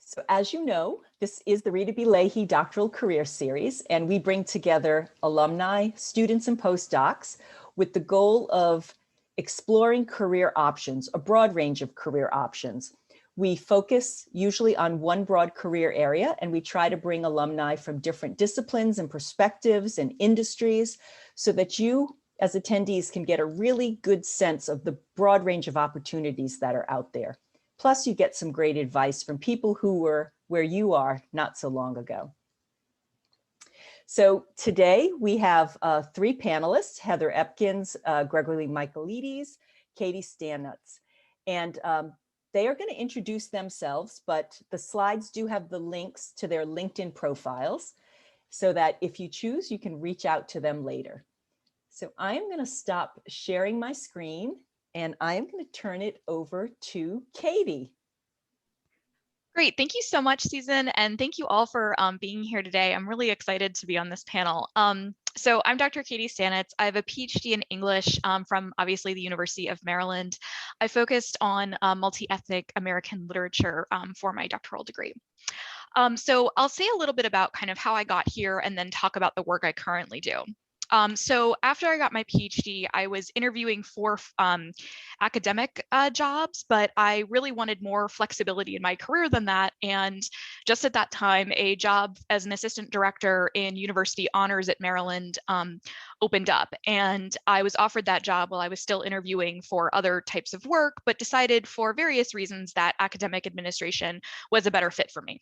So as you know, this is the Rita B. Leahy Doctoral Career Series, and we bring together alumni, students, and postdocs with the goal of exploring career options, a broad range of career options. We focus usually on one broad career area, and we try to bring alumni from different disciplines and perspectives and industries so that you as attendees can get a really good sense of the broad range of opportunities that are out there. Plus, you get some great advice from people who were where you are not so long ago. So today we have three panelists: Heather Epkins, Gregory Michaelidis, Katie Stanutz. And they are going to introduce themselves, but the slides do have the links to their LinkedIn profiles so that if you choose, you can reach out to them later. So I am going to stop sharing my screen and I am going to turn it over to Katie. Great. Thank you so much, Susan. And thank you all for being here today. I'm really excited to be on this panel. So I'm Dr. Katie Stanutz. I have a PhD in English from obviously the University of Maryland. I focused on multi-ethnic American literature for my doctoral degree. So I'll say a little bit about kind of how I got here and then talk about the work I currently do. So after I got my PhD, I was interviewing for academic jobs, but I really wanted more flexibility in my career than that. And just at that time, a job as an assistant director in university honors at Maryland opened up. And I was offered that job while I was still interviewing for other types of work, but decided for various reasons that academic administration was a better fit for me.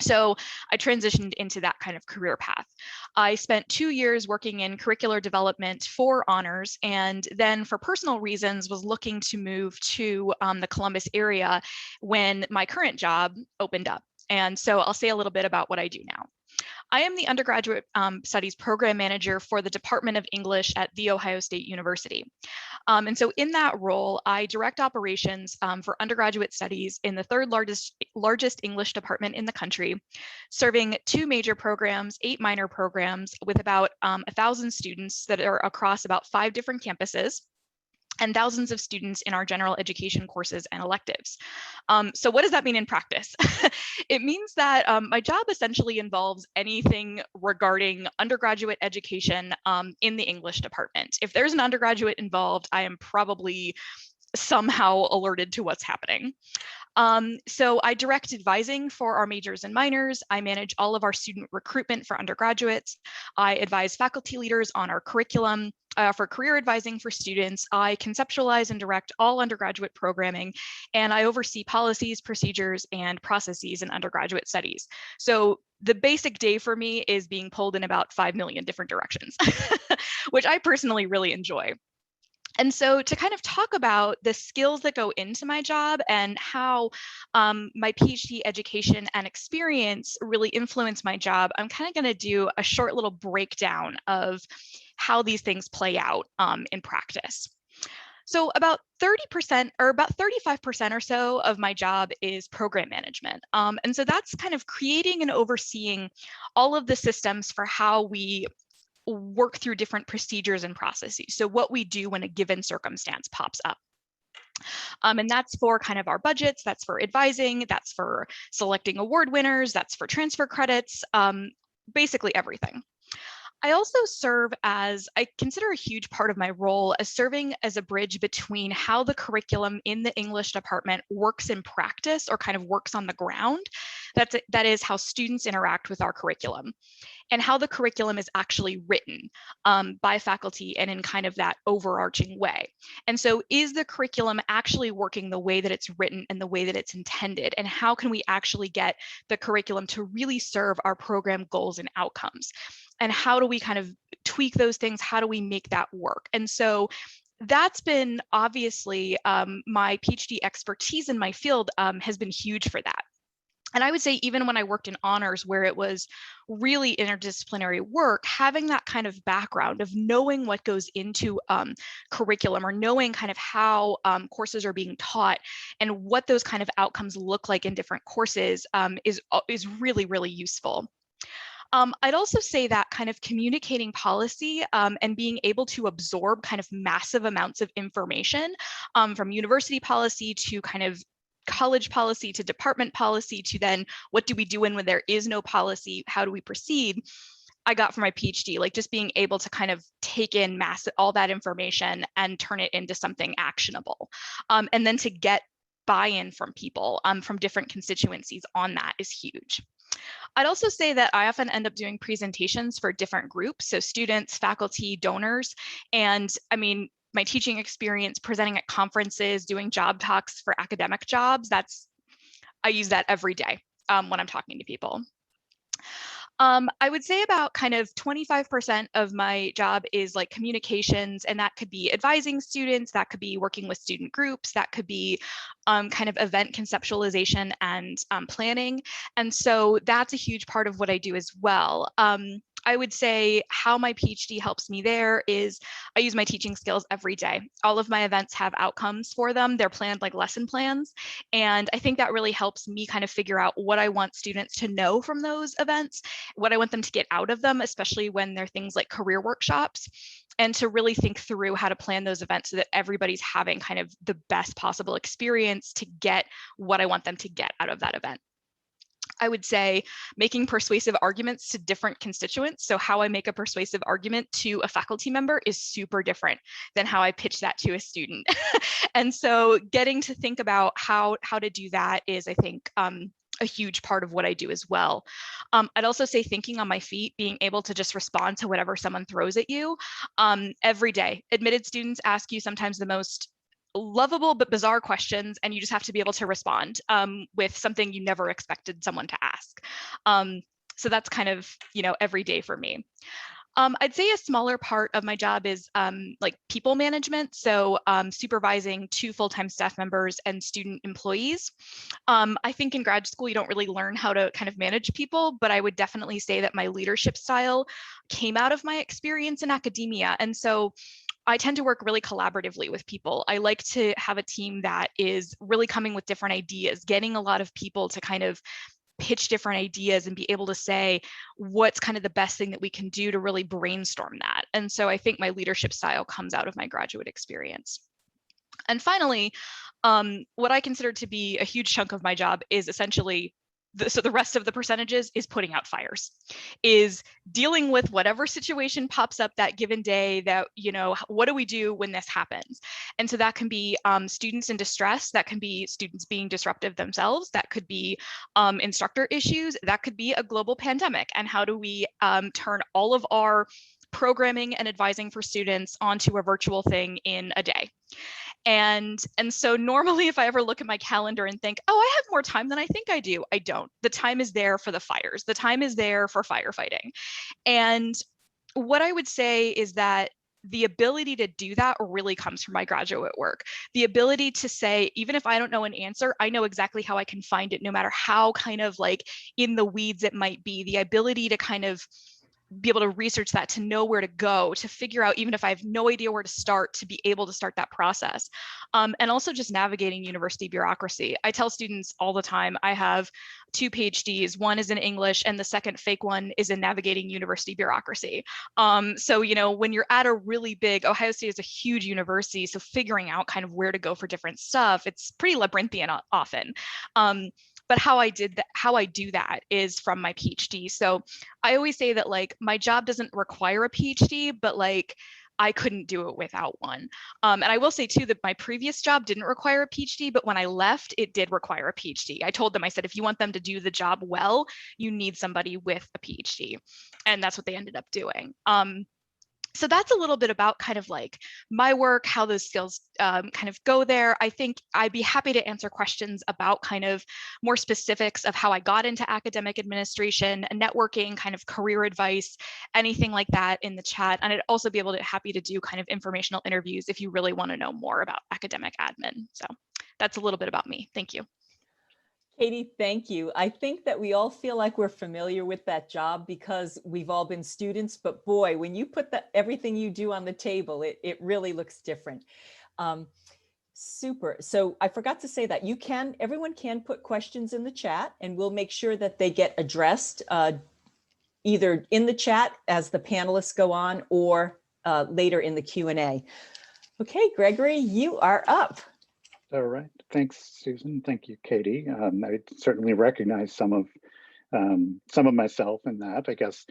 So I transitioned into that kind of career path. I spent 2 years working in curricular development for honors, and then for personal reasons was looking to move to the Columbus area when my current job opened up. And so I'll say a little bit about what I do now. I am the undergraduate studies program manager for the Department of English at The Ohio State University. And so in that role, I direct operations for undergraduate studies in the third largest English department in the country, serving 2 major programs, 8 minor programs with about 1,000 students that are across about 5 different campuses, and thousands of students in our general education courses and electives. So what does that mean in practice? It means that my job essentially involves anything regarding undergraduate education in the English department. If there's an undergraduate involved, I am probably somehow alerted to what's happening. So I direct advising for our majors and minors. I manage all of our student recruitment for undergraduates. I advise faculty leaders on our curriculum. For career advising for students, I conceptualize and direct all undergraduate programming, and I oversee policies, procedures, and processes in undergraduate studies. So the basic day for me is being pulled in about 5 million different directions, which I personally really enjoy. And so to kind of talk about the skills that go into my job and how my PhD education and experience really influence my job, I'm kind of going to do a short little breakdown of how these things play out in practice. So about 30% or about 35% or so of my job is program management. And so that's kind of creating and overseeing all of the systems for how we work through different procedures and processes. So what we do when a given circumstance pops up. And that's for kind of our budgets, that's for advising, that's for selecting award winners, that's for transfer credits, basically everything. I also serve as, I consider a huge part of my role as serving as a bridge between how the curriculum in the English department works in practice or kind of works on the ground. That is how students interact with our curriculum, and how the curriculum is actually written by faculty and in kind of that overarching way. And so is the curriculum actually working the way that it's written and the way that it's intended? And how can we actually get the curriculum to really serve our program goals and outcomes? And how do we kind of tweak those things? How do we make that work? And so that's been obviously my PhD expertise in my field has been huge for that. And I would say even when I worked in honors where it was really interdisciplinary work, having that kind of background of knowing what goes into curriculum or knowing kind of how courses are being taught and what those kind of outcomes look like in different courses is really, really useful. I'd also say that kind of communicating policy and being able to absorb kind of massive amounts of information from university policy to kind of college policy to department policy to then what do we do when there is no policy, how do we proceed, I got from my PhD, like just being able to kind of take in all that information and turn it into something actionable. And then to get buy-in from people from different constituencies on that is huge. I'd also say that I often end up doing presentations for different groups, so students, faculty, donors, and I mean, my teaching experience, presenting at conferences, doing job talks for academic jobs, I use that every day when I'm talking to people. I would say about kind of 25% of my job is like communications, and that could be advising students, that could be working with student groups, that could be kind of event conceptualization and planning. And so that's a huge part of what I do as well. I would say how my PhD helps me there is I use my teaching skills every day. All of my events have outcomes for them. They're planned like lesson plans. And I think that really helps me kind of figure out what I want students to know from those events, what I want them to get out of them, especially when they're things like career workshops, and to really think through how to plan those events so that everybody's having kind of the best possible experience to get what I want them to get out of that event. I would say making persuasive arguments to different constituents. So how I make a persuasive argument to a faculty member is super different than how I pitch that to a student. And so getting to think about how to do that is, I think, a huge part of what I do as well. I'd also say thinking on my feet, being able to just respond to whatever someone throws at you every day. Admitted students ask you sometimes the most lovable but bizarre questions, and you just have to be able to respond with something you never expected someone to ask. So that's kind of, every day for me. I'd say a smaller part of my job is like people management. So supervising 2 full-time staff members and student employees. I think in grad school, you don't really learn how to kind of manage people, but I would definitely say that my leadership style came out of my experience in academia. And so I tend to work really collaboratively with people. I like to have a team that is really coming with different ideas, getting a lot of people to kind of pitch different ideas and be able to say what's kind of the best thing that we can do to really brainstorm that. And so I think my leadership style comes out of my graduate experience. And finally, what I consider to be a huge chunk of my job is essentially so the rest of the percentages is putting out fires, is dealing with whatever situation pops up that given day that, what do we do when this happens? And so that can be students in distress, that can be students being disruptive themselves, that could be instructor issues, that could be a global pandemic. And how do we turn all of our programming and advising for students onto a virtual thing in a day? And so normally if I ever look at my calendar and think, oh, I have more time than I think I do, I don't. The time is there for the fires. The time is there for firefighting. And what I would say is that the ability to do that really comes from my graduate work. The ability to say, even if I don't know an answer, I know exactly how I can find it, no matter how kind of like in the weeds it might be. The ability to kind of be able to research that, to know where to go, to figure out, even if I have no idea where to start, to be able to start that process. And also just navigating university bureaucracy. I tell students all the time, I have 2 PhDs, one is in English and the second fake one is in navigating university bureaucracy. So, when you're at a really big, Ohio State is a huge university, so figuring out kind of where to go for different stuff, it's pretty labyrinthian often. But how I do that is from my PhD. So I always say that like my job doesn't require a PhD, but like I couldn't do it without one. And I will say too that my previous job didn't require a PhD, but when I left, it did require a PhD. I told them, I said, if you want them to do the job well, you need somebody with a PhD. And that's what they ended up doing. So that's a little bit about kind of like my work, how those skills kind of go there. I think I'd be happy to answer questions about kind of more specifics of how I got into academic administration, networking, kind of career advice, anything like that in the chat. And I'd also be happy to do kind of informational interviews if you really want to know more about academic admin. So that's a little bit about me. Thank you. Katie, thank you. I think that we all feel like we're familiar with that job because we've all been students, but boy, when you put everything you do on the table, it really looks different. Super. So I forgot to say that everyone can put questions in the chat and we'll make sure that they get addressed either in the chat as the panelists go on or later in the Q&A. Okay, Gregory, you are up. All right. Thanks, Susan. Thank you, Katie. I certainly recognize some of myself in that, I guess.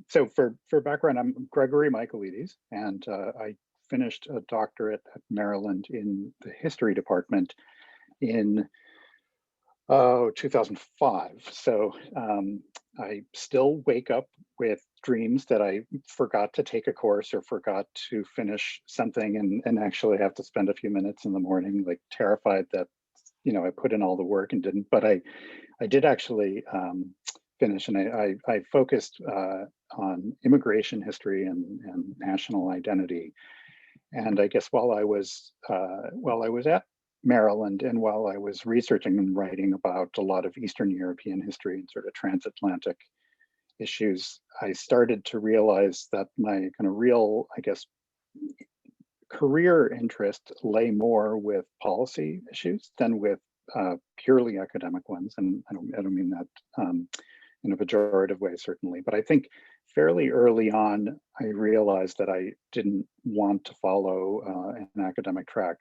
So for background, I'm Gregory Michaelidis, and I finished a doctorate at Maryland in the history department in 2005. So I still wake up with dreams that I forgot to take a course or forgot to finish something, and actually have to spend a few minutes in the morning, like terrified that, I put in all the work and didn't. But I did actually finish, and I focused on immigration history and national identity. And I guess while I was at Maryland, and while I was researching and writing about a lot of Eastern European history and sort of transatlantic issues, I started to realize that my kind of real, I guess, career interest lay more with policy issues than with purely academic ones. And I don't mean that in a pejorative way, certainly, but I think fairly early on, I realized that I didn't want to follow an academic track,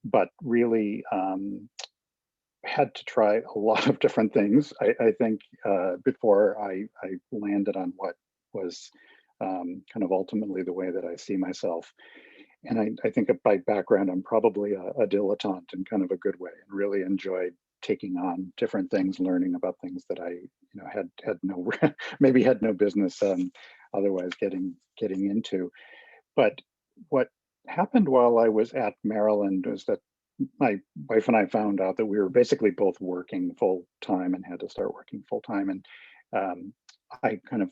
but really had to try a lot of different things, I think, before I landed on what was kind of ultimately the way that I see myself. And I think by background, I'm probably a dilettante in kind of a good way, and really enjoyed taking on different things, learning about things that I had no maybe had no business otherwise getting into. But what happened while I was at Maryland was that my wife and I found out that we were basically both working full time and had to start working full time. And I kind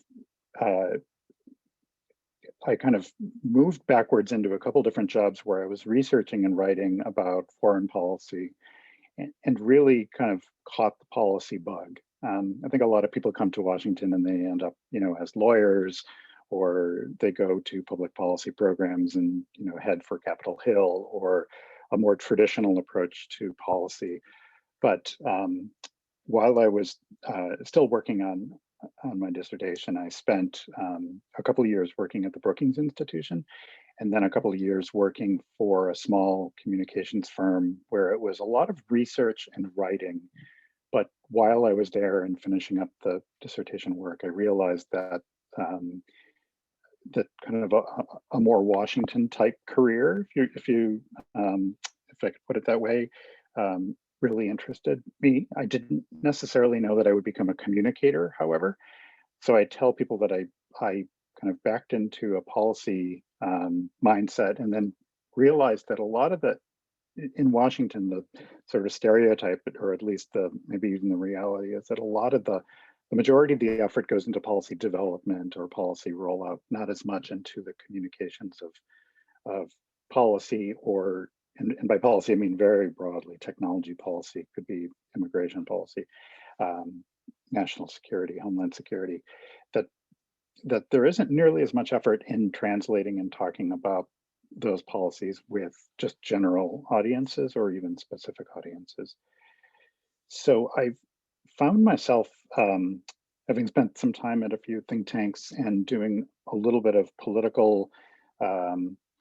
of moved backwards into a couple different jobs where I was researching and writing about foreign policy, and really kind of caught the policy bug. I think a lot of people come to Washington and they end up, as lawyers, or they go to public policy programs and, head for Capitol Hill, or a more traditional approach to policy. But while I was still working on my dissertation, I spent a couple of years working at the Brookings Institution, and then a couple of years working for a small communications firm where it was a lot of research and writing. But while I was there and finishing up the dissertation work, I realized that that kind of a more Washington type career, if I could put it that way, really interested me. I didn't necessarily know that I would become a communicator, however. So I tell people that I kind of backed into a policy mindset, and then realized that a lot of in Washington, the sort of stereotype, or at least maybe even the reality, is that a lot of the majority of the effort goes into policy development or policy rollout, not as much into the communications of policy, and by policy, I mean very broadly, technology policy, could be immigration policy, national security, homeland security, that there isn't nearly as much effort in translating and talking about those policies with just general audiences or even specific audiences. So I've found myself, having spent some time at a few think tanks and doing a little bit of political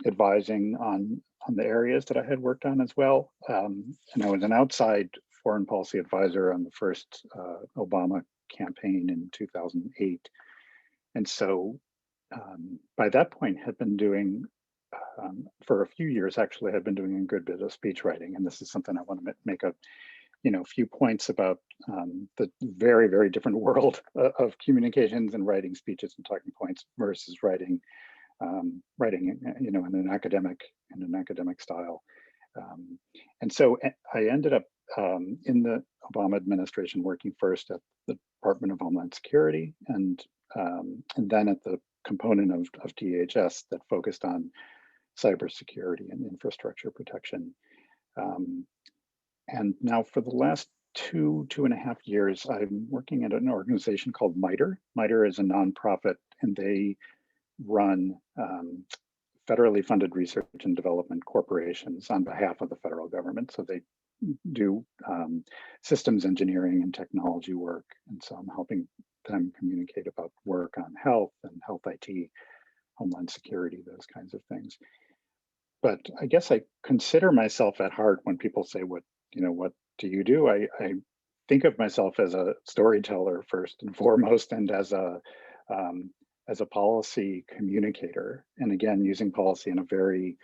advising on the areas that I had worked on as well. And I was an outside foreign policy advisor on the first Obama campaign in 2008. And so by that point had been doing, for a few years actually, had been doing a good bit of speech writing. And this is something I want to make a few points about, the very, very different world of communications and writing speeches and talking points versus writing in an academic style. And so I ended up in the Obama administration working first at the Department of Homeland Security, and then at the component of DHS that focused on cybersecurity and infrastructure protection. And now for the last two and a half years, I'm working at an organization called MITRE. MITRE is a nonprofit, and they run federally funded research and development corporations on behalf of the federal government. So they do systems engineering and technology work. And so I'm helping them communicate about work on health and health IT, homeland security, those kinds of things. but I guess I consider myself at heart when people say, what do you do? I think of myself as a storyteller first and foremost, and as a policy communicator. And again, using policy in a very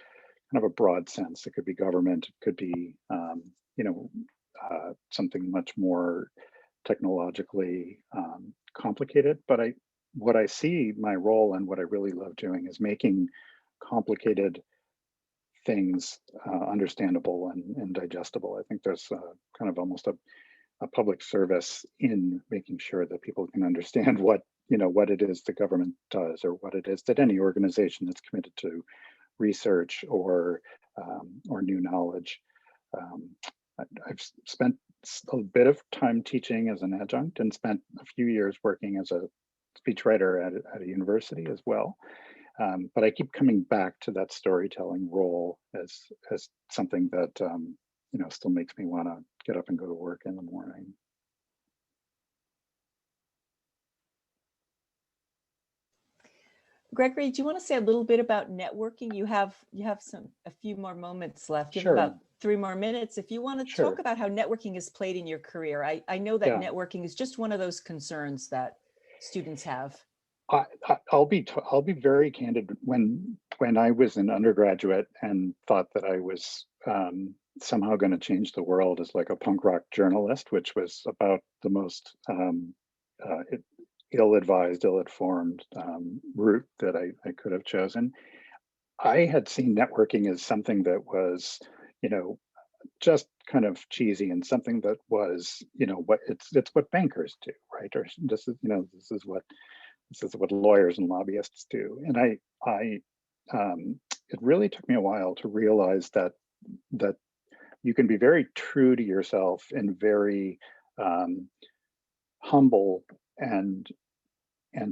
kind of a broad sense. It could be government, it could be something much more technologically complicated. But what I see my role and what I really love doing is making complicated things understandable and digestible. I think there's kind of almost a public service in making sure that people can understand what it is the government does, or what it is that any organization that's committed to research or new knowledge. I've spent a bit of time teaching as an adjunct, and spent a few years working as a speechwriter at a university as well. But I keep coming back to that storytelling role as something that still makes me want to get up and go to work in the morning. Gregory, do you want to say a little bit about networking? You have a few more moments left. You have Sure. about 3 more minutes. If you want to Sure. talk about how networking has played in your career. I know that networking is just one of those concerns that students have. I'll be very candid. When I was an undergraduate and thought that I was somehow going to change the world as like a punk rock journalist, which was about the most ill-advised, ill-informed route that I could have chosen, I had seen networking as something that was, just kind of cheesy, and something that was, what it's what bankers do, right? Or this is what lawyers and lobbyists do. And it really took me a while to realize that you can be very true to yourself and very humble and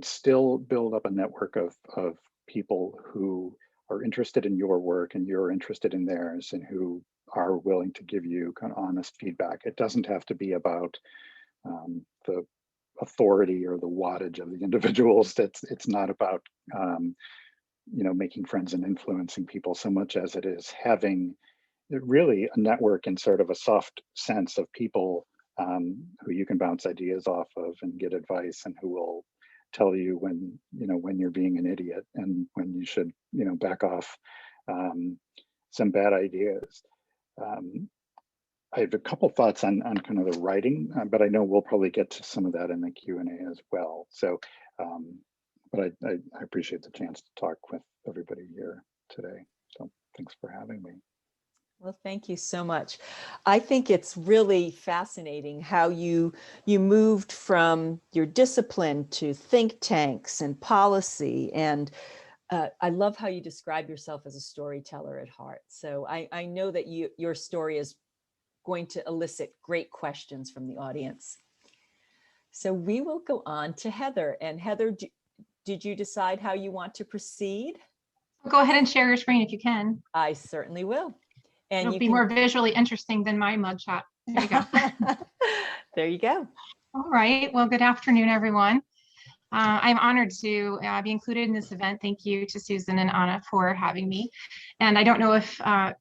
still build up a network of people who are interested in your work and you're interested in theirs, and who are willing to give you kind of honest feedback. It doesn't have to be about the authority or the wattage of the individuals. It's not about making friends and influencing people so much as it is having really a network in sort of a soft sense of people who you can bounce ideas off of and get advice, and who will tell you when you're being an idiot and when you should back off some bad ideas. I have a couple thoughts on kind of the writing, but I know we'll probably get to some of that in the Q&A as well. So, but I appreciate the chance to talk with everybody here today. So thanks for having me. Well, thank you so much. I think it's really fascinating how you moved from your discipline to think tanks and policy. And I love how you describe yourself as a storyteller at heart. So I know that your story is going to elicit great questions from the audience. So we will go on to Heather. And Heather, did you decide how you want to proceed? Go ahead and share your screen if you can. I certainly will. And it'll be more visually interesting than my mugshot. There you go. There you go. All right. Well, good afternoon, everyone. I'm honored to be included in this event. Thank you to Susan and Anna for having me. And I don't know if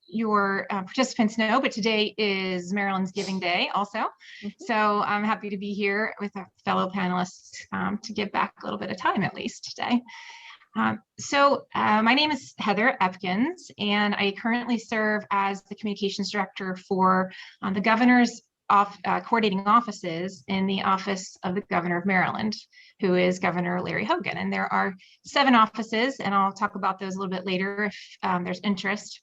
your participants know, but today is Maryland's Giving Day also. Mm-hmm. So I'm happy to be here with our fellow panelists to give back a little bit of time at least today. My name is Heather Epkins, and I currently serve as the communications director for the governor's coordinating offices in the office of the governor of Maryland, who is Governor Larry Hogan. And there are 7 offices, and I'll talk about those a little bit later if there's interest.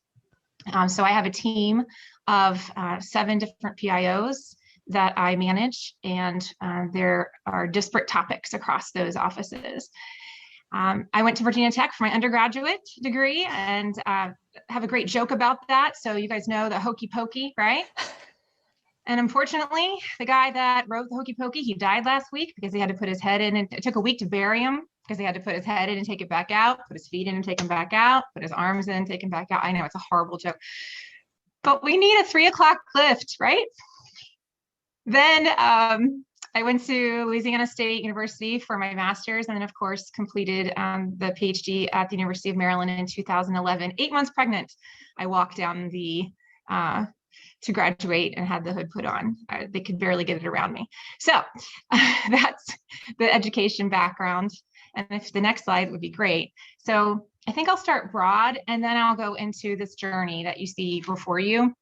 So I have a team of 7 different PIOs that I manage, and there are disparate topics across those offices. I went to Virginia Tech for my undergraduate degree, and have a great joke about that. So you guys know the hokey pokey, right? And unfortunately, the guy that wrote the hokey pokey, he died last week because he had to put his head in, and it took a week to bury him because he had to put his head in and take it back out, put his feet in and take him back out, put his arms in and take him back out. I know it's a horrible joke, but we need a 3 o'clock lift, right? Then I I went to Louisiana State University for my master's, and then of course completed the PhD at the University of Maryland in 2011. 8 months pregnant, I walked down to graduate and had the hood put on. They could barely get it around me. So that's the education background. And if the next slide would be great. So I think I'll start broad, and then I'll go into this journey that you see before you.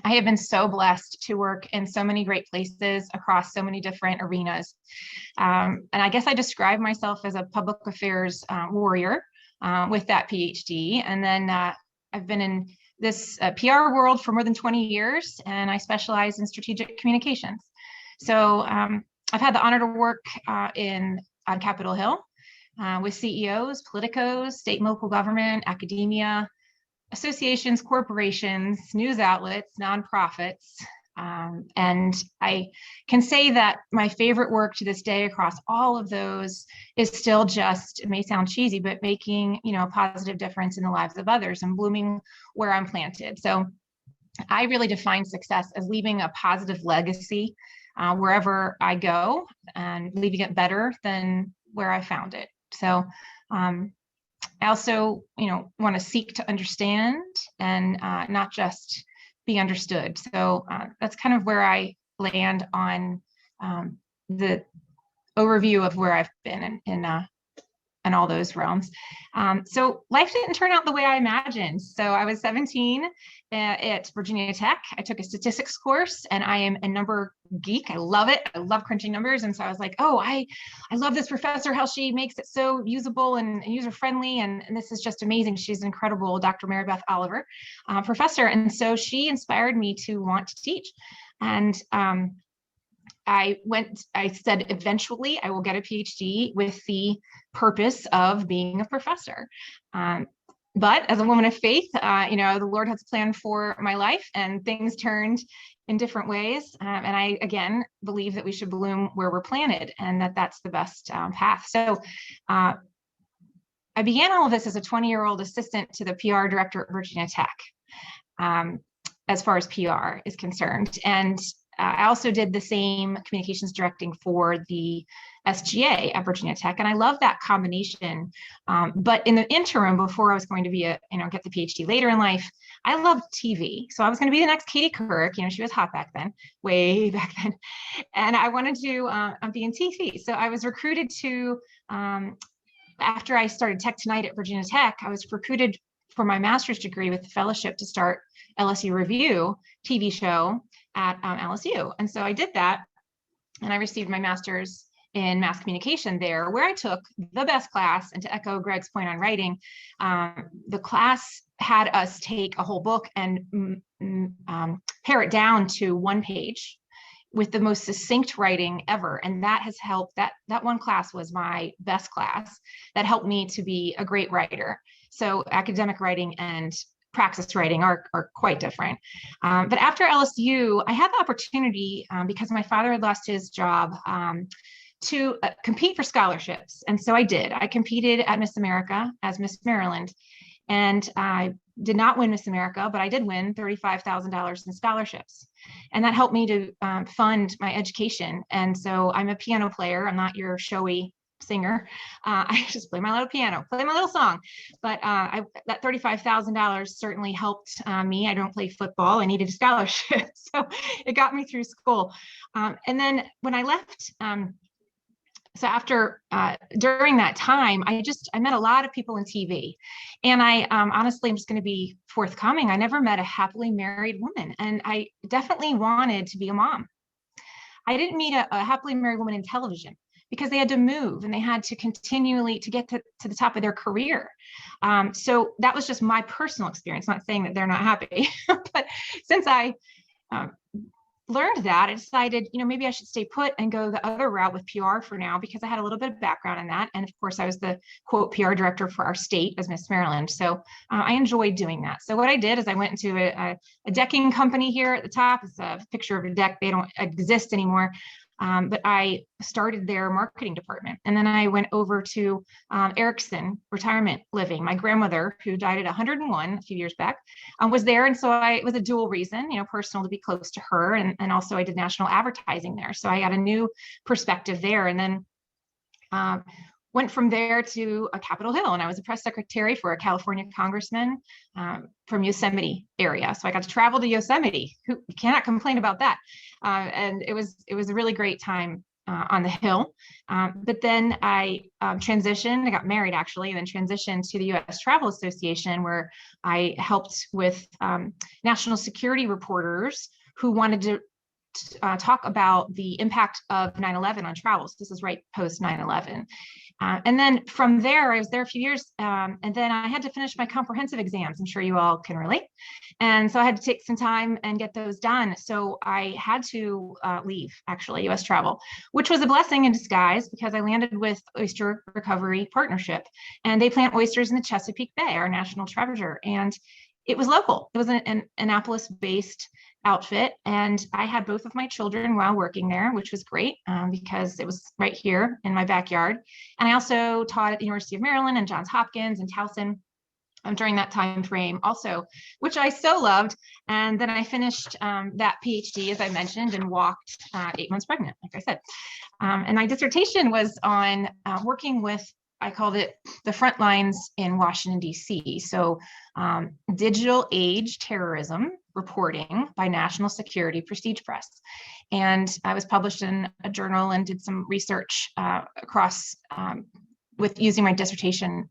I have been so blessed to work in so many great places across so many different arenas. And I guess I describe myself as a public affairs warrior with that PhD. And then I've been in this PR world for more than 20 years, and I specialize in strategic communications. So I've had the honor to work on Capitol Hill with CEOs, politicos, state and local government, academia, associations, corporations, news outlets, nonprofits. And I can say that my favorite work to this day across all of those is still just, it may sound cheesy, but making, a positive difference in the lives of others and blooming where I'm planted. So I really define success as leaving a positive legacy wherever I go and leaving it better than where I found it. So I also, want to seek to understand and not just be understood. So that's kind of where I land on the overview of where I've been in all those realms. So life didn't turn out the way I imagined. So I was 17 at Virginia Tech. I took a statistics course, and I am a number geek. I love it. I love crunching numbers. And so I was like, oh, I love this professor, how she makes it so usable and user-friendly. And this is just amazing. She's an incredible Dr. Mary Beth Oliver professor. And so she inspired me to want to teach. And I said, eventually I will get a PhD with the purpose of being a professor. But as a woman of faith, the Lord has a plan for my life, and things turned in different ways. And I, again, believe that we should bloom where we're planted, and that's the best path. So I began all of this as a 20-year-old assistant to the PR director at Virginia Tech, as far as PR is concerned. And I also did the same communications directing for the SGA at Virginia Tech, and I love that combination. But in the interim, before I was going to be get the PhD later in life, I loved TV. So I was going to be the next Katie Couric. She was hot back then, way back then, and I wanted to be in TV. So I was recruited to, after I started Tech Tonight at Virginia Tech, I was recruited for my master's degree with the fellowship to start LSU Review TV show at LSU. And so I did that, and I received my master's in mass communication there, where I took the best class. And to echo Greg's point on writing, the class had us take a whole book and pare it down to one page with the most succinct writing ever. And that has helped, that one class was my best class. That helped me to be a great writer. So academic writing and praxis writing are quite different. But after LSU, I had the opportunity, because my father had lost his job, to compete for scholarships. And so I did. I competed at Miss America as Miss Maryland, and I did not win Miss America, but I did win $35,000 in scholarships. And that helped me to fund my education. And so I'm a piano player. I'm not your showy singer. I just play my little piano, play my little song. But that $35,000 certainly helped me. I don't play football. I needed a scholarship. So it got me through school. And then when I left, so after, during that time, I met a lot of people in TV, and I honestly, I'm just going to be forthcoming. I never met a happily married woman, and I definitely wanted to be a mom. I didn't meet a happily married woman in television, because they had to move and they had to continually to get to the top of their career. So that was just my personal experience, not saying that they're not happy, but since I learned that, I decided, maybe I should stay put and go the other route with PR for now, because I had a little bit of background in that. And of course, I was the quote PR director for our state as Miss Maryland. So I enjoyed doing that. So what I did is I went into a decking company here at the top. It's a picture of a deck. They don't exist anymore. but I started their marketing department. And then I went over to Erickson Retirement Living. My grandmother, who died at 101 a few years back, was there. And so it was a dual reason, personal, to be close to her. And also I did national advertising there. So I got a new perspective there. And then went from there to Capitol Hill, and I was a press secretary for a California congressman from Yosemite area. So I got to travel to Yosemite. Who cannot complain about that? And it was a really great time on the Hill. But then I transitioned. I got married actually, and then transitioned to the U.S. Travel Association, where I helped with national security reporters who wanted to talk about the impact of 9/11 on travel. So this is right post 9/11. And then from there, I was there a few years, and then I had to finish my comprehensive exams. I'm sure you all can relate. And so I had to take some time and get those done. So I had to leave, actually, U.S. Travel, which was a blessing in disguise, because I landed with Oyster Recovery Partnership, and they plant oysters in the Chesapeake Bay, our national treasure. And it was local. It was an Annapolis-based outfit, and I had both of my children while working there, which was great because it was right here in my backyard. And I also taught at the University of Maryland and Johns Hopkins and Towson during that time frame also, which I so loved. And then I finished that PhD, as I mentioned, and walked 8 months pregnant, like I said. And my dissertation was on working with, I called it the front lines in Washington, D.C. So digital age terrorism reporting by National Security Prestige Press. And I was published in a journal and did some research across with using my dissertation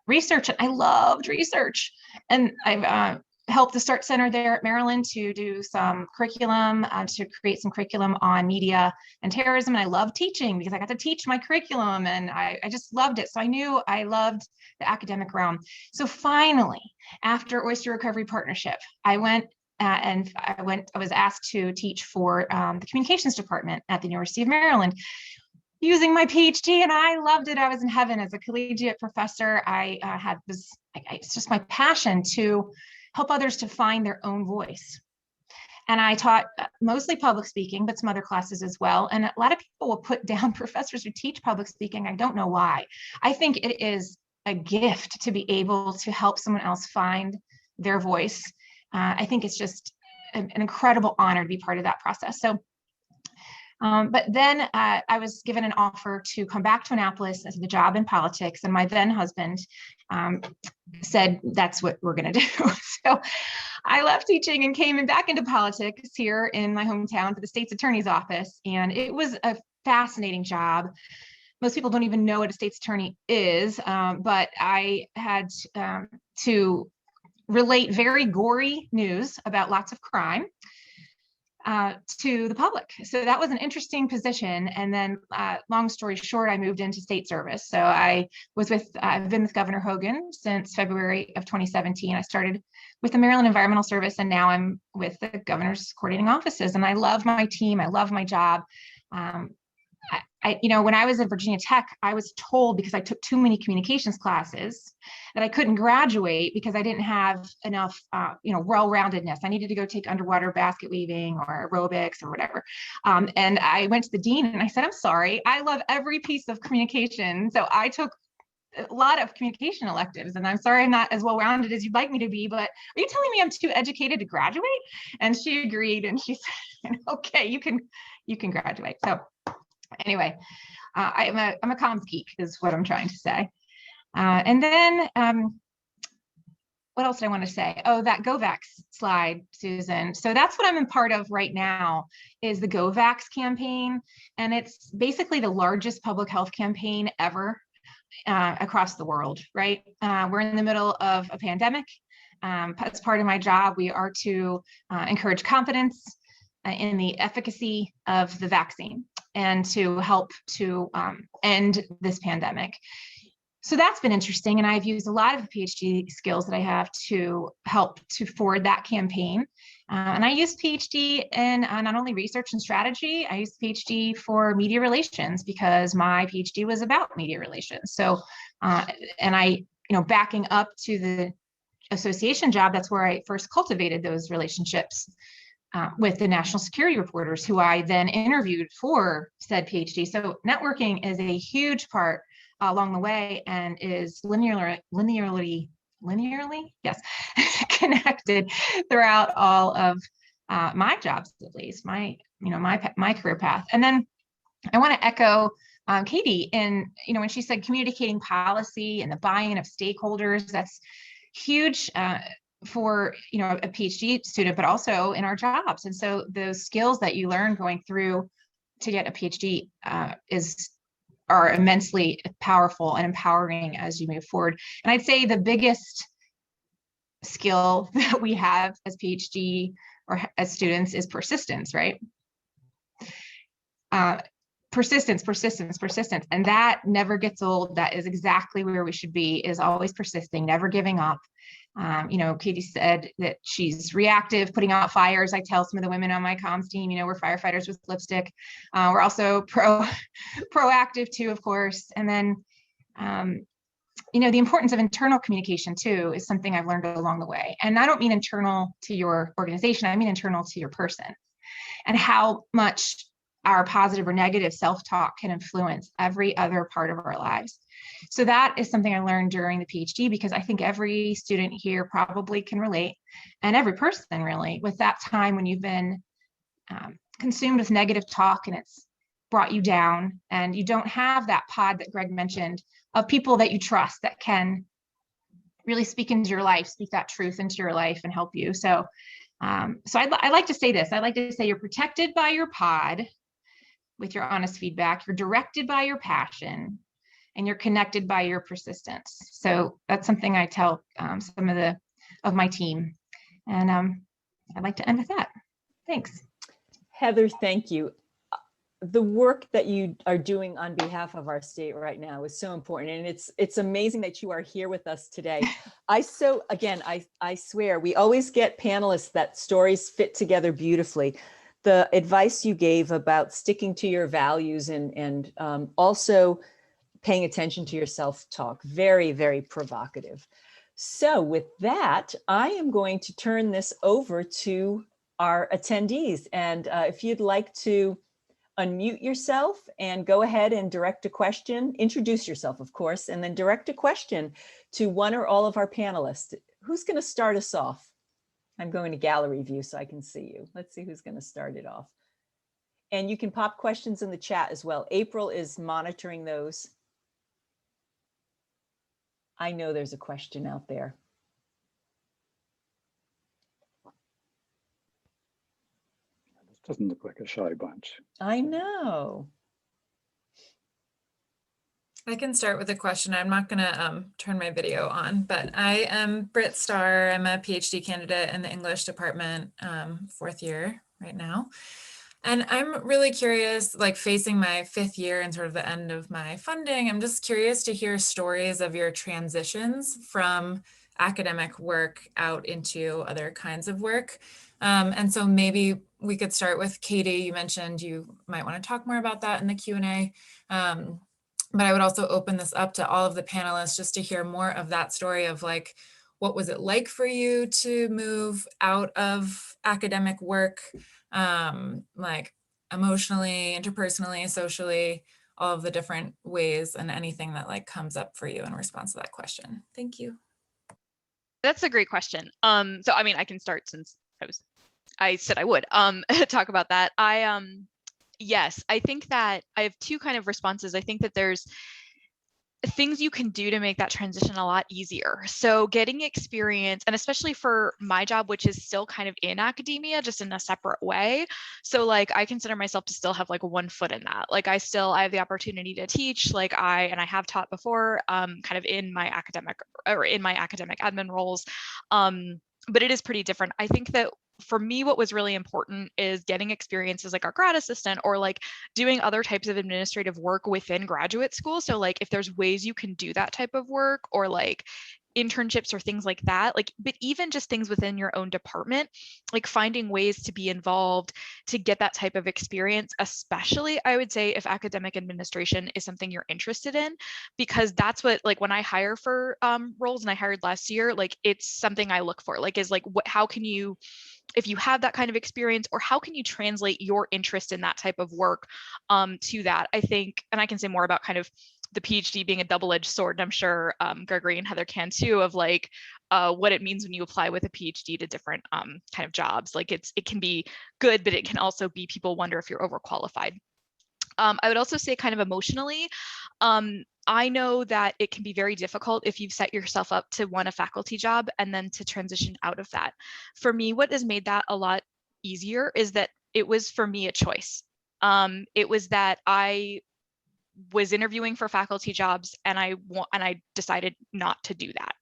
research. And I loved research. And I've helped the START Center there at Maryland to do some curriculum, to create some curriculum on media and terrorism. And I love teaching because I got to teach my curriculum, and I just loved it. So I knew I loved the academic realm. So finally, after Oyster Recovery Partnership, I was asked to teach for the communications department at the University of Maryland using my PhD, and I loved it. I was in heaven as a collegiate professor. It's just my passion to help others to find their own voice. And I taught mostly public speaking, but some other classes as well. And a lot of people will put down professors who teach public speaking. I don't know why. I think it is a gift to be able to help someone else find their voice. I think it's just an incredible honor to be part of that process. So, but then I was given an offer to come back to Annapolis as a job in politics. And my then husband said, that's what we're going to do. So I left teaching and came back into politics here in my hometown to the state's attorney's office. And it was a fascinating job. Most people don't even know what a state's attorney is, but I had to relate very gory news about lots of crime to the public. So that was an interesting position. And then long story short, I moved into state service. So I've been with Governor Hogan since February of 2017. I started with the Maryland Environmental Service, and now I'm with the governor's coordinating offices. And I love my team. I love my job. When I was at Virginia Tech, I was told, because I took too many communications classes, that I couldn't graduate because I didn't have enough, well-roundedness. I needed to go take underwater basket weaving or aerobics or whatever. And I went to the dean and I said, I'm sorry, I love every piece of communication. So I took a lot of communication electives, and I'm sorry I'm not as well-rounded as you'd like me to be, but are you telling me I'm too educated to graduate? And she agreed, and she said, okay, you can graduate. So anyway, I'm a comms geek is what I'm trying to say. And then what else did I want to say? Oh, that GoVax slide, Susan. So that's what I'm in part of right now, is the GoVax campaign. And it's basically the largest public health campaign ever across the world, right? We're in the middle of a pandemic. As part of my job, we are to encourage confidence in the efficacy of the vaccine and to help to end this pandemic. So that's been interesting. And I've used a lot of the PhD skills that I have to help to forward that campaign. And I use PhD in not only research and strategy, I use PhD for media relations because my PhD was about media relations. So, and I, backing up to the association job, that's where I first cultivated those relationships. with the national security reporters who I then interviewed for said PhD. So networking is a huge part along the way and is linearly, yes, connected throughout all of my jobs, at least my career path. And then I want to echo Katie in, when she said communicating policy and the buy-in of stakeholders. That's huge for a PhD student, but also in our jobs. And so those skills that you learn going through to get a PhD are immensely powerful and empowering as you move forward. And I'd say the biggest skill that we have as PhD or as students is persistence, right? Persistence. And that never gets old. That is exactly where we should be, is always persisting, never giving up. Katie said that she's reactive, putting out fires. I tell some of the women on my comms team, we're firefighters with lipstick. We're also proactive too, of course. And then, the importance of internal communication too is something I've learned along the way. And I don't mean internal to your organization, I mean internal to your person, and how much our positive or negative self-talk can influence every other part of our lives. So that is something I learned during the PhD, because I think every student here probably can relate, and every person really, with that time when you've been consumed with negative talk and it's brought you down, and you don't have that pod that Greg mentioned of people that you trust that can really speak into your life, speak that truth into your life and help you. So I like to say this. I like to say you're protected by your pod with your honest feedback, you're directed by your passion, and you're connected by your persistence. So that's something I tell some of my team. And I'd like to end with that. Thanks. Heather, thank you. The work that you are doing on behalf of our state right now is so important. And it's amazing that you are here with us today. I swear, we always get panelists that stories fit together beautifully. The advice you gave about sticking to your values and also paying attention to your self-talk, very, very provocative. So with that, I am going to turn this over to our attendees. And if you'd like to unmute yourself and go ahead and direct a question, introduce yourself, of course, and then direct a question to one or all of our panelists. Who's going to start us off? I'm going to gallery view so I can see you. Let's see who's going to start it off. And you can pop questions in the chat as well. April is monitoring those. I know there's a question out there. This doesn't look like a shy bunch. I know. I can start with a question. I'm not going to turn my video on, but I am britstarr. I'm a PhD candidate in the English department, 4th year right now. And I'm really curious, like facing my 5th year and sort of the end of my funding, I'm just curious to hear stories of your transitions from academic work out into other kinds of work. And so maybe we could start with Katie. You mentioned you might want to talk more about that in the Q&A. But I would also open this up to all of the panelists just to hear more of that story of like, what was it like for you to move out of academic work, like emotionally, interpersonally, socially, all of the different ways, and anything that like comes up for you in response to that question. Thank you. That's a great question. So I mean, I can start since I said I would talk about that. Yes, I think that I have two kind of responses. I think that there's things you can do to make that transition a lot easier. So getting experience, and especially for my job, which is still kind of in academia, just in a separate way. So like, I consider myself to still have like one foot in that. Like I have the opportunity to teach, like I have taught before, kind of in my academic admin roles. But it is pretty different. I think that for me, what was really important is getting experience as like our grad assistant or like doing other types of administrative work within graduate school. So like if there's ways you can do that type of work, or like internships or things like that, like, but even just things within your own department, like finding ways to be involved, to get that type of experience, especially I would say if academic administration is something you're interested in, because that's what, like when I hire for roles, and I hired last year, like it's something I look for, like is like how can you, if you have that kind of experience, or how can you translate your interest in that type of work to that, I think, and I can say more about kind of the PhD being a double-edged sword, and I'm sure Gregory and Heather can too, of like what it means when you apply with a PhD to different kind of jobs. Like it can be good, but it can also be people wonder if you're overqualified. I would also say kind of emotionally, I know that it can be very difficult if you've set yourself up to want a faculty job and then to transition out of that. For me, what has made that a lot easier is that it was for me a choice. It was that I was interviewing for faculty jobs and I decided not to do that,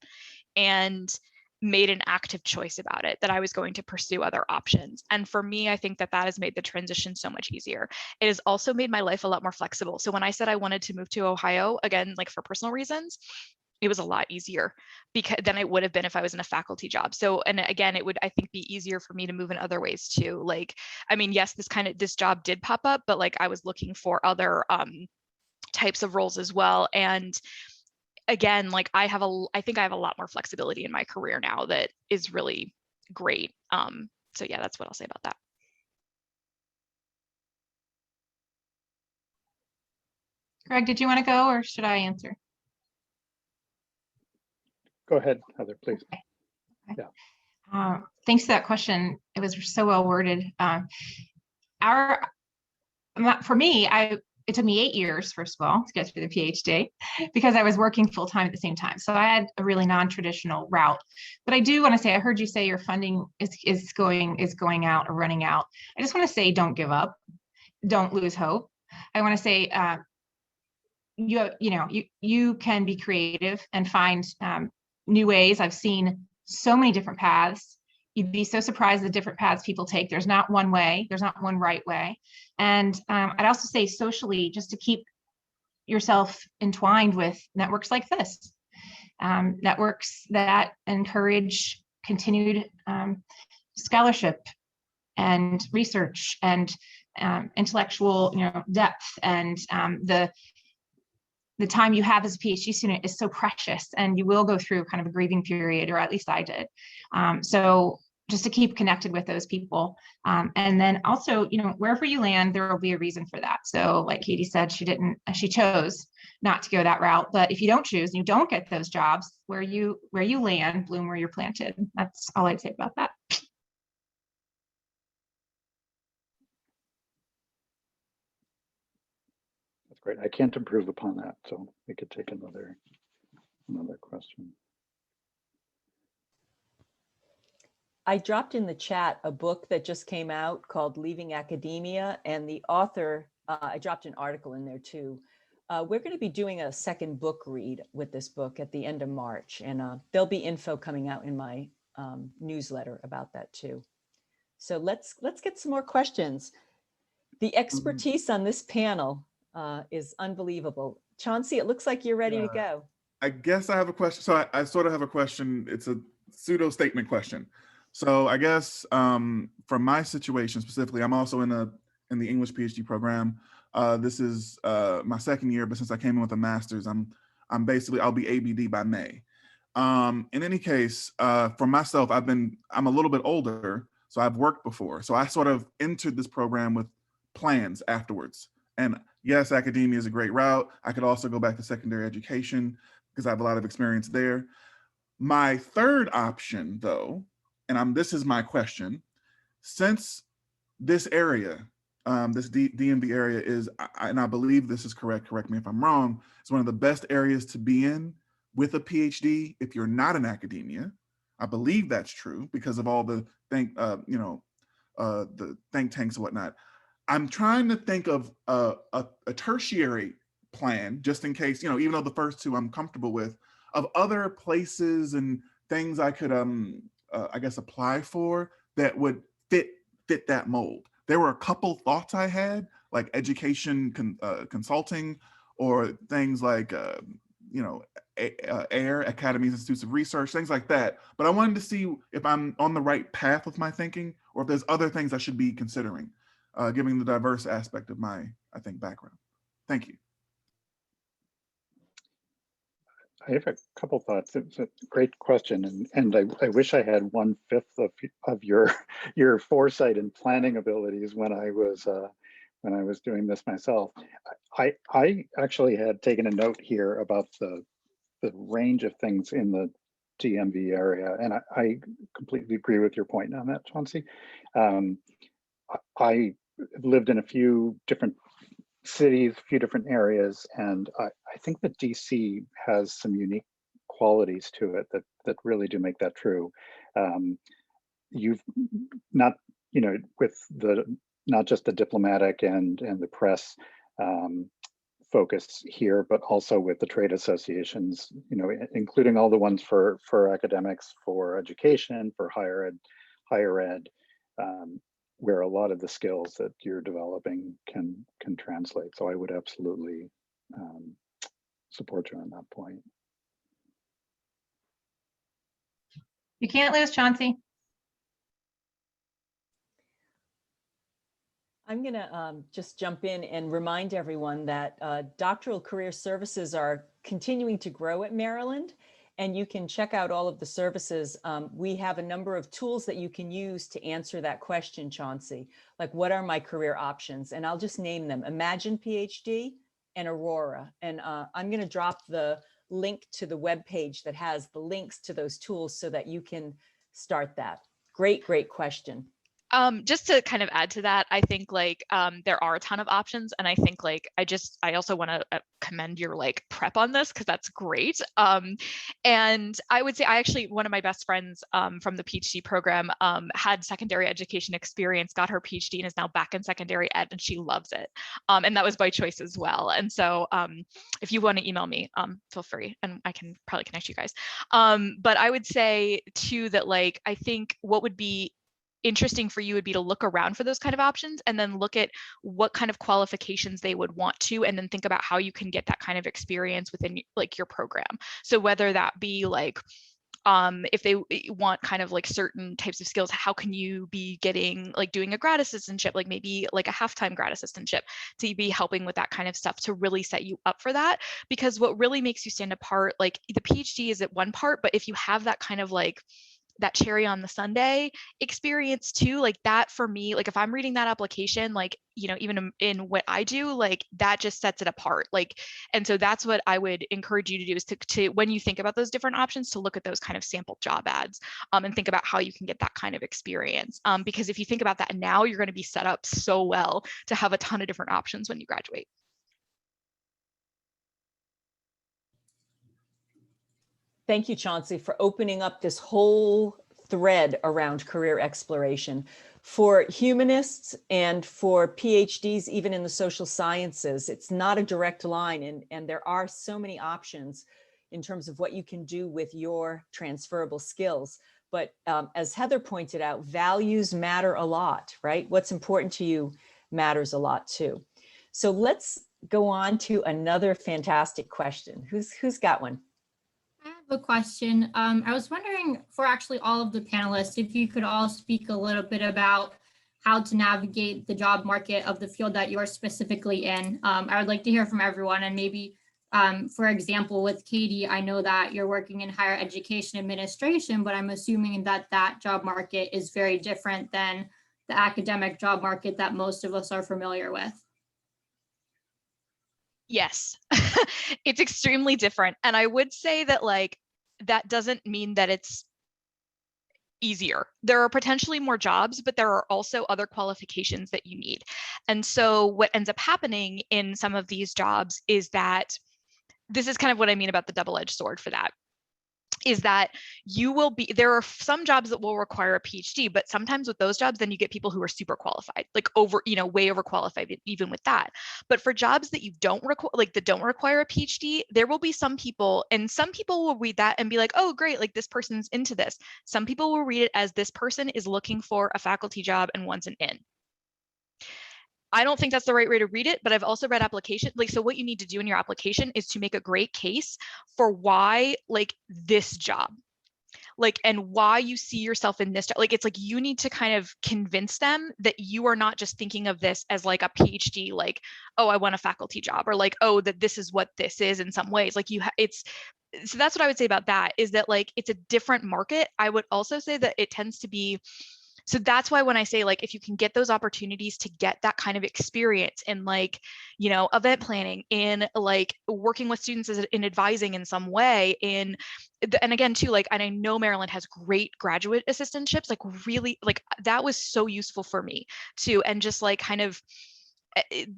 and made an active choice about it, that I was going to pursue other options. And for me, I think that that has made the transition so much easier. It has also made my life a lot more flexible. So when I said I wanted to move to Ohio, again, like for personal reasons, it was a lot easier than it would have been if I was in a faculty job. So, and again, it would, I think, be easier for me to move in other ways too. Like, I mean, yes, this job did pop up, but like I was looking for other types of roles as well. And again, like I think I have a lot more flexibility in my career now that is really great. So yeah, that's what I'll say about that. Greg, did you want to go or should I answer? Go ahead, Heather, please. Okay. Yeah. Thanks for that question. It was so well worded. For me, it took me 8 years, first of all, to get through the PhD because I was working full time at the same time. So I had a really non-traditional route. But I do want to say, I heard you say your funding is going out or running out. I just want to say, don't give up, don't lose hope. I want to say, you can be creative and find new ways. I've seen so many different paths. You'd be so surprised at the different paths people take. There's not one way, there's not one right way. And I'd also say socially, just to keep yourself entwined with networks like this, networks that encourage continued scholarship and research and intellectual depth, and the time you have as a PhD student is so precious, and you will go through kind of a grieving period, or at least I did. So just to keep connected with those people. And then also, wherever you land, there will be a reason for that. So like Katie said, she chose not to go that route. But if you don't choose and you don't get those jobs, where you land, bloom where you're planted. That's all I'd say about that. That's great. I can't improve upon that, so we could take another question. I dropped in the chat a book that just came out called Leaving Academia, and the author, I dropped an article in there too. We're going to be doing a second book read with this book at the end of March, and there'll be info coming out in my newsletter about that too. So let's get some more questions. The expertise on this panel is unbelievable. Chauncey, it looks like you're ready to go. I guess I have a question. So I sort of have a question. It's a pseudo statement question. So I guess from my situation specifically, I'm also in the English PhD program. This is my second year, but since I came in with a master's, I'm basically, I'll be ABD by May. In any case, for myself, I'm a little bit older, so I've worked before. So I sort of entered this program with plans afterwards. And yes, academia is a great route. I could also go back to secondary education because I have a lot of experience there. My third option, though, and this is my question, since this area, this DMV area is, and I believe this is correct me if I'm wrong, it's one of the best areas to be in with a PhD if you're not in academia. I believe that's true because of all the the think tanks and whatnot. I'm trying to think of a tertiary plan, just in case, even though the first two I'm comfortable with, of other places and things I could, I guess, apply for that would fit that mold. There were a couple thoughts I had, like education consulting, or things like, AIR, Academies, Institutes of Research, things like that. But I wanted to see if I'm on the right path with my thinking, or if there's other things I should be considering, given the diverse aspect of my, I think, background. Thank you. I have a couple thoughts. It's a great question, and I wish I had 1/5 of your foresight and planning abilities when I was doing this myself. I actually had taken a note here about the range of things in the DMV area, and I completely agree with your point on that, Chauncey. I lived in a few different cities, a few different areas, and I think that DC has some unique qualities to it that really do make that true. You've not, with not just the diplomatic and the press focus here, but also with the trade associations, including all the ones for academics, for education, for higher ed, where a lot of the skills that you're developing can translate. So I would absolutely support you on that point. You can't lose, Chauncey. I'm going to just jump in and remind everyone that doctoral career services are continuing to grow at Maryland, and you can check out all of the services. We have a number of tools that you can use to answer that question, Chauncey, like what are my career options? And I'll just name them: Imagine PhD and Aurora. And I'm going to drop the link to the webpage that has the links to those tools so that you can start that. Great, great question. Just to kind of add to that, I think there are a ton of options, and I think I also want to commend your prep on this, because that's great. And I would say one of my best friends from the PhD program had secondary education experience, got her PhD, and is now back in secondary ed, and she loves it. And that was by choice as well. And so if you want to email me, feel free, and I can probably connect you guys. But I would say too that I think what would be interesting for you would be to look around for those kind of options, and then look at what kind of qualifications they would want to, and then think about how you can get that kind of experience within your program. So whether that be if they want kind of certain types of skills, how can you be getting doing a grad assistantship, maybe a half-time grad assistantship, to be helping with that kind of stuff, to really set you up for that. Because what really makes you stand apart, the PhD is at one part, but if you have that kind of that cherry on the sundae experience too, that for me, if I'm reading that application, even in what I do, that just sets it apart. And so that's what I would encourage you to do, is to when you think about those different options, to look at those kind of sample job ads, and think about how you can get that kind of experience. Because if you think about that now, you're going to be set up so well to have a ton of different options when you graduate. Thank you, Chauncey, for opening up this whole thread around career exploration. For humanists and for PhDs, even in the social sciences, it's not a direct line, and there are so many options in terms of what you can do with your transferable skills. But as Heather pointed out, values matter a lot, right? What's important to you matters a lot too. So let's go on to another fantastic question. Who's got one? I have a question. I was wondering, for actually all of the panelists, if you could all speak a little bit about how to navigate the job market of the field that you're specifically in. I would like to hear from everyone, and maybe, for example, with Katie, I know that you're working in higher education administration, but I'm assuming that that job market is very different than the academic job market that most of us are familiar with. Yes, it's extremely different. And I would say that that doesn't mean that it's easier. There are potentially more jobs, but there are also other qualifications that you need. And so what ends up happening in some of these jobs is that, this is kind of what I mean about the double-edged sword for that, is that there are some jobs that will require a PhD, but sometimes with those jobs, then you get people who are super qualified, way overqualified even with that. But for jobs that you don't require a PhD, there will be some people, and some people will read that and be like, oh, great, this person's into this. Some people will read it as, this person is looking for a faculty job and wants an in. I don't think that's the right way to read it, but I've also read application. Like, so what you need to do in your application is to make a great case for why, like, this job, like, and why you see yourself in this job. Like, it's like you need to kind of convince them that you are not just thinking of this as like a PhD, like, oh, I want a faculty job, or like, oh, that this is what this is in some ways. Like, so that's what I would say about that, is that like it's a different market. I would also say that it tends to be, so that's why when I say, like, if you can get those opportunities to get that kind of experience in, like, you know, event planning, in like working with students in advising in some way, and again too, like, and I know Maryland has great graduate assistantships, like really, like that was so useful for me too. And just like kind of,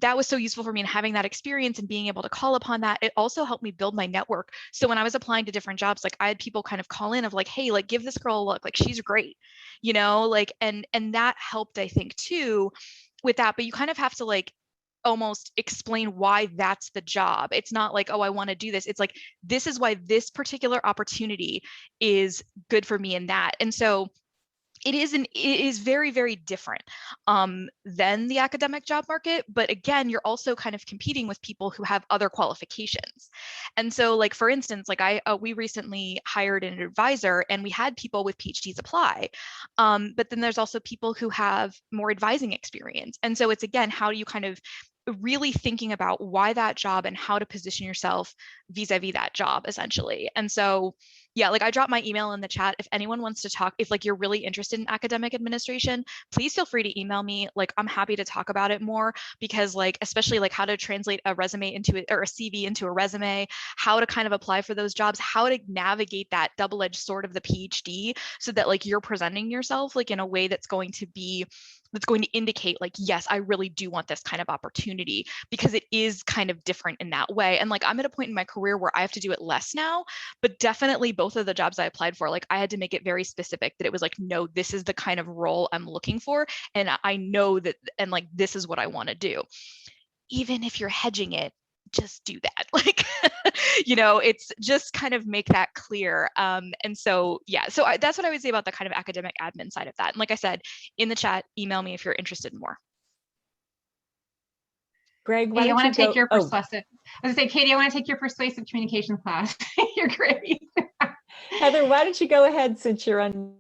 that was so useful for me in having that experience and being able to call upon that. It also helped me build my network. So when I was applying to different jobs, like I had people kind of call in of like, hey, like give this girl a look, like she's great, you know, like, and that helped, I think, too, with that. But you kind of have to like almost explain why that's the job. It's not like, oh, I want to do this. It's like, this is why this particular opportunity is good for me in that. And so it is very, very different than the academic job market. But again, you're also kind of competing with people who have other qualifications. And so, like, for instance, like we recently hired an advisor, and we had people with PhDs apply. But then there's also people who have more advising experience. And so it's, again, how do you kind of really thinking about why that job and how to position yourself vis-a-vis that job, essentially. And so, yeah, like I dropped my email in the chat. If anyone wants to talk, if like you're really interested in academic administration, please feel free to email me. Like, I'm happy to talk about it more, because like, especially like how to translate a resume into it, or a CV into a resume, how to kind of apply for those jobs, how to navigate that double-edged sword of the PhD, so that like you're presenting yourself like in a way that's going to indicate like, yes, I really do want this kind of opportunity, because it is kind of different in that way. And like, I'm at a point in my career where I have to do it less now, but definitely both of the jobs I applied for, like I had to make it very specific that it was like, no, this is the kind of role I'm looking for. And I know that, and like, this is what I want to do. Even if you're hedging it, just do that. Like, you know, it's just kind of make that clear. And so, yeah, so that's what I would say about the kind of academic admin side of that. And like I said, in the chat, email me if you're interested in more. Greg, why Hey, I don't want you to take go? your persuasive. I was going to say, Katie, I want to take your persuasive communication class. You're great. Heather, why don't you go ahead, since you're on?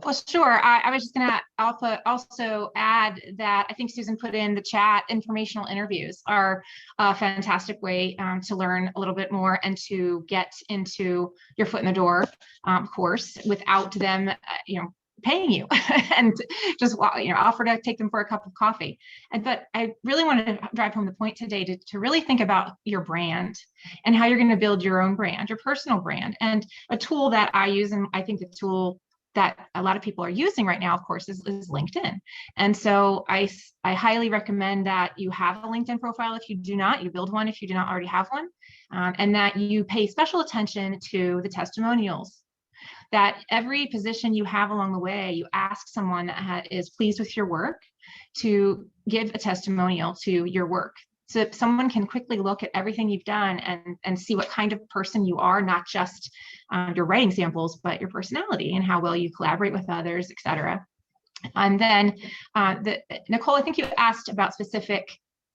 Well, sure. I was just going to also add that I think Susan put in the chat, informational interviews are a fantastic way to learn a little bit more and to get into your foot in the door, of course, without them, paying you and just, offer to take them for a cup of coffee. But I really wanted to drive home the point today to really think about your brand and how you're going to build your own brand, your personal brand. And a tool that I use, and I think the tool that a lot of people are using right now, of course, is LinkedIn. And so I highly recommend that you have a LinkedIn profile. If you do not, you build one if you do not already have one, and that you pay special attention to the testimonials. That every position you have along the way, you ask someone that is pleased with your work to give a testimonial to your work. So someone can quickly look at everything you've done and see what kind of person you are, not just your writing samples, but your personality and how well you collaborate with others, et cetera. And then Nicole, I think you asked about specific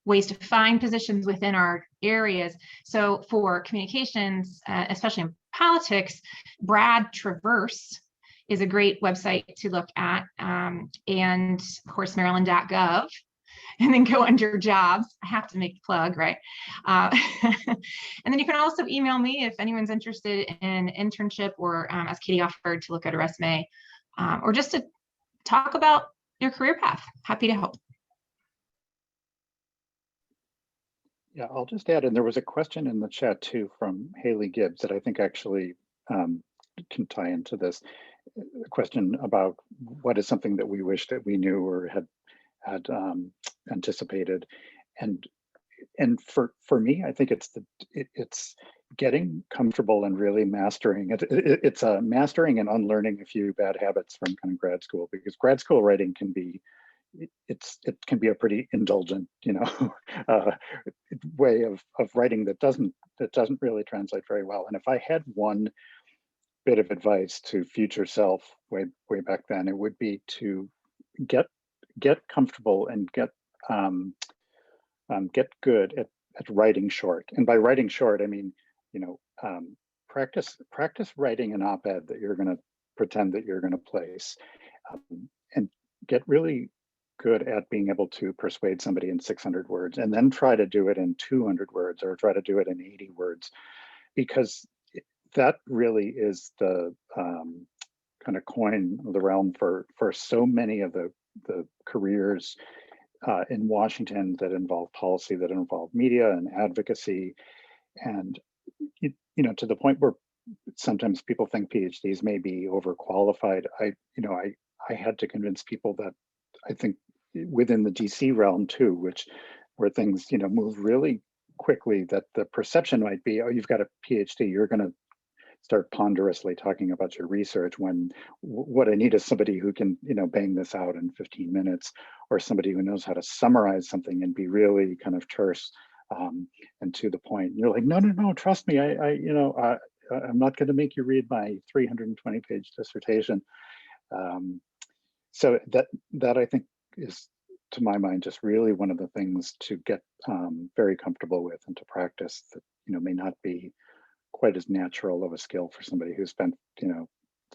ways to find positions within our areas. So for communications, especially in politics, Brad Traverse is a great website to look at. And of course, maryland.gov. And then go under jobs. I have to make a plug, right? And then you can also email me if anyone's interested in internship, or as Katie offered, to look at a resume, or just to talk about your career path. Happy to help. Yeah, I'll just add, and there was a question in the chat too from Haley Gibbs that I think actually can tie into this. A question about what is something that we wish that we knew or had anticipated, and for me, I think it's getting comfortable and really mastering it. It's mastering and unlearning a few bad habits from kind of grad school, because grad school writing can be it can be a pretty indulgent, way of writing that doesn't really translate very well. And if I had one bit of advice to future self way back then, it would be to get comfortable and get get good at writing short. And by writing short, I mean, practice writing an op-ed that you're going to pretend that you're going to place, and get really good at being able to persuade somebody in 600 words, and then try to do it in 200 words or try to do it in 80 words, because that really is the kind of coin of the realm for so many of the careers in Washington that involve policy, that involve media and advocacy, and to the point where sometimes people think PhDs may be overqualified. I had to convince people that I think within the DC realm too, where things move really quickly, that the perception might be, oh, you've got a PhD, you're going to start ponderously talking about your research, when what I need is somebody who can bang this out in 15 minutes, or somebody who knows how to summarize something and be really kind of terse and to the point. And you're like, no, trust me, I'm not going to make you read my 320-page dissertation. So that I think is, to my mind, just really one of the things to get very comfortable with and to practice, that may not be quite as natural of a skill for somebody who spent the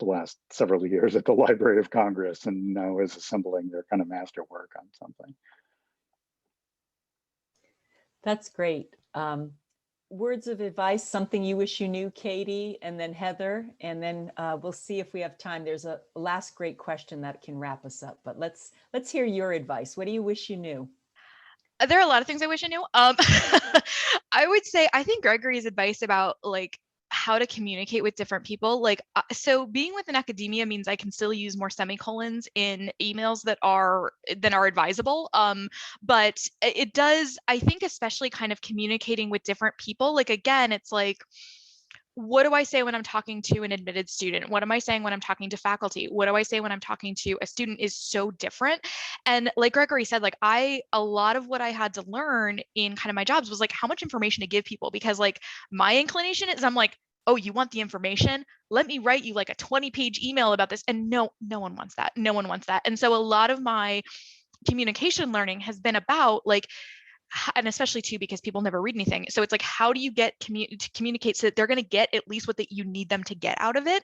last several years at the Library of Congress and now is assembling their kind of masterwork on something. That's great. Words of advice, something you wish you knew, Katie, and then Heather, and then we'll see if we have time. There's a last great question that can wrap us up, but let's hear your advice. What do you wish you knew? There are a lot of things I wish I knew. I would say, I think Gregory's advice about how to communicate with different people, so being within academia means I can still use more semicolons in emails than are advisable. But it does, I think, especially kind of communicating with different people. Again, it's what do I say when I'm talking to an admitted student? What am I saying when I'm talking to faculty? What do I say when I'm talking to a student is so different. And like Gregory said, a lot of what I had to learn in kind of my jobs was how much information to give people, because my inclination is I'm oh, you want the information? Let me write you a 20-page email about this. And no one wants that. No one wants that. And so a lot of my communication learning has been about and especially too, because people never read anything. So it's how do you get to communicate so that they're going to get at least what you need them to get out of it?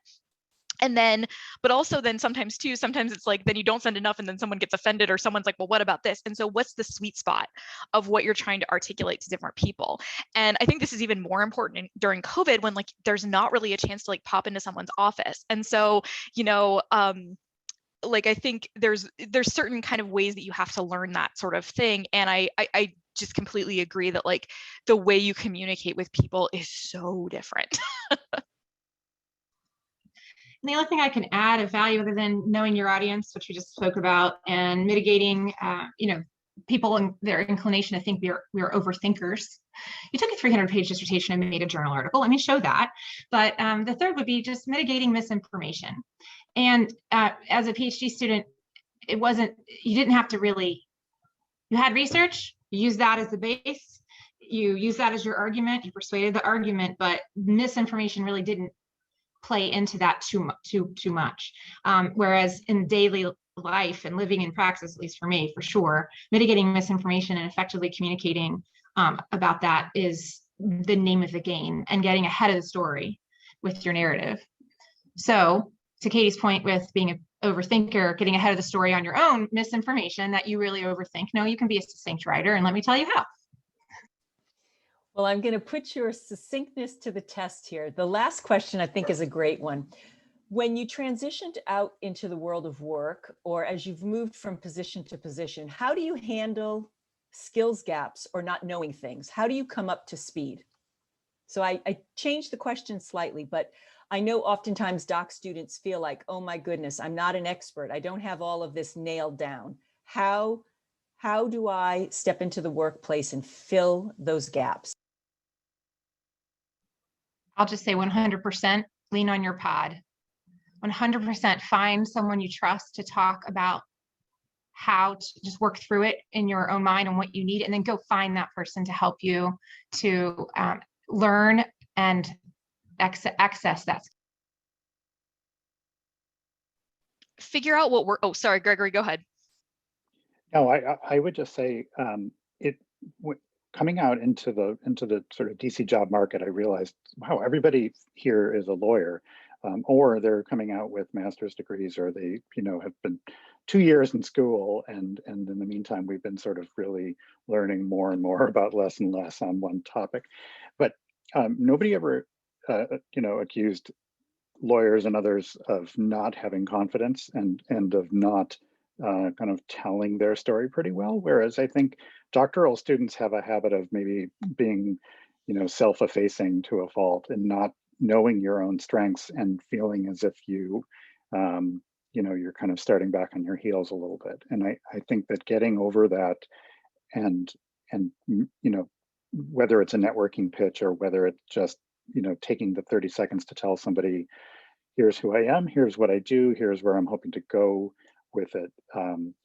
And then, but also then sometimes it's then you don't send enough and then someone gets offended, or someone's well, what about this? And so what's the sweet spot of what you're trying to articulate to different people? And I think this is even more important during COVID, when there's not really a chance to pop into someone's office. And so, I think there's certain kind of ways that you have to learn that sort of thing. And I just completely agree that the way you communicate with people is so different. And the only thing I can add of value, other than knowing your audience, which we just spoke about, and mitigating, people and their inclination to think we're overthinkers. You took a 300-page dissertation and made a journal article. Let me show that. But the third would be just mitigating misinformation. And as a PhD student, you didn't have to really, you had research, you used that as the base, you use that as your argument, you persuaded the argument, but misinformation really didn't play into that too much. Whereas in daily life and living in practice, at least for me, for sure, mitigating misinformation and effectively communicating about that is the name of the game, and getting ahead of the story with your narrative. So to Katie's point with being an overthinker, getting ahead of the story on your own misinformation that you really overthink, no, you can be a succinct writer, and let me tell you how. Well, I'm going to put your succinctness to the test here. The last question, I think, is a great one. When you transitioned out into the world of work, or as you've moved from position to position, how do you handle skills gaps or not knowing things? How do you come up to speed? So I changed the question slightly, but I know oftentimes doc students feel like, oh my goodness, I'm not an expert. I don't have all of this nailed down. How do I step into the workplace and fill those gaps? I'll just say 100% lean on your pod. 100% find someone you trust to talk about how to just work through it in your own mind and what you need, and then go find that person to help you to learn and access that. Figure out what work. Oh, sorry, Gregory, go ahead. No, I would just say coming out into the sort of DC job market, I realized, wow, everybody here is a lawyer, or they're coming out with master's degrees, or they have been 2 years in school, and in the meantime we've been sort of really learning more and more about less and less on one topic. But nobody ever accused lawyers and others of not having confidence and of not kind of telling their story pretty well. Whereas I think doctoral students have a habit of maybe being, self-effacing to a fault and not knowing your own strengths and feeling as if you're kind of starting back on your heels a little bit. And I think that getting over that and whether it's a networking pitch or whether it's just, taking the 30 seconds to tell somebody, here's who I am, here's what I do, here's where I'm hoping to go with it,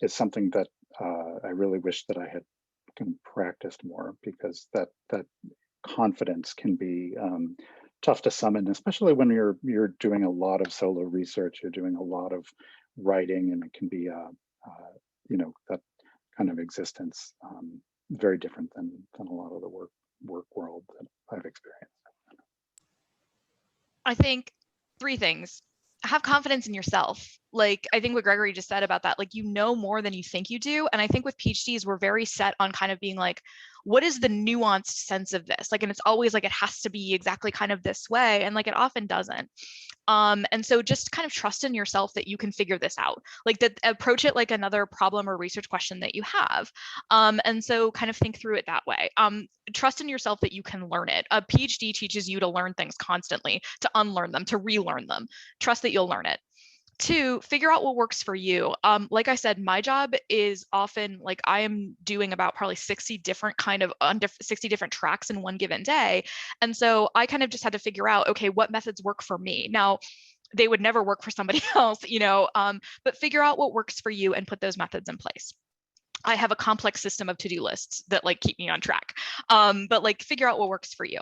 is something that I really wish that I had kind of practiced more, because that confidence can be tough to summon, especially when you're doing a lot of solo research, you're doing a lot of writing, and it can be that kind of existence very different than a lot of the work world that I've experienced. I think 3 things. Have confidence in yourself. Like, I think what Gregory just said about that, like, more than you think you do. And I think with PhDs, we're very set on kind of being like, what is the nuanced sense of this? Like, and it's always like, it has to be exactly kind of this way. And like, it often doesn't. And so just kind of trust in yourself that you can figure this out, like that, approach it like another problem or research question that you have. And so kind of think through it that way. Trust in yourself that you can learn it. A PhD teaches you to learn things constantly, to unlearn them, to relearn them. Trust that you'll learn it. 2, figure out what works for you. Like I said, my job is often like I am doing about probably 60 different tracks in one given day. And so I kind of just had to figure out, okay, what methods work for me. Now, they would never work for somebody else, but figure out what works for you and put those methods in place. I have a complex system of to-do lists that like keep me on track, but like figure out what works for you.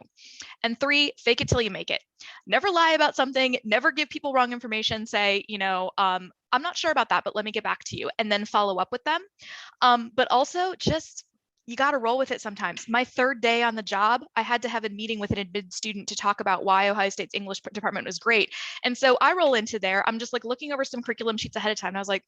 And 3, fake it till you make it. Never lie about something, never give people wrong information, say, I'm not sure about that, but let me get back to you, and then follow up with them. But also just, you got to roll with it sometimes. My 3rd day on the job, I had to have a meeting with an admitted student to talk about why Ohio State's English department was great. And so I roll into there, I'm just like looking over some curriculum sheets ahead of time. And I was like,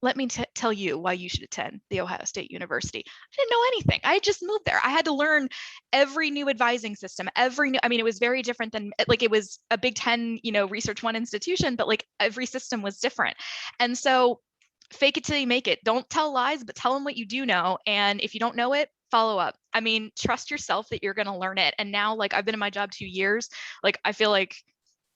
let me tell you why you should attend the Ohio State University. I didn't know anything. I just moved there. I had to learn every new advising system, it was very different than, like, it was a Big Ten, Research One institution, but like every system was different. And so fake it till you make it. Don't tell lies, but tell them what you do know. And if you don't know it, follow up. Trust yourself that you're going to learn it. And now, like, I've been in my job 2 years. Like, I feel like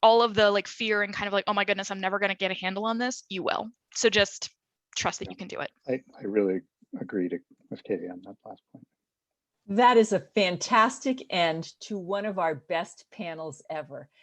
all of the like fear and kind of like, oh my goodness, I'm never going to get a handle on this. You will. So just trust that you can do it. I really agree with Katie on that last point. That is a fantastic end to one of our best panels ever.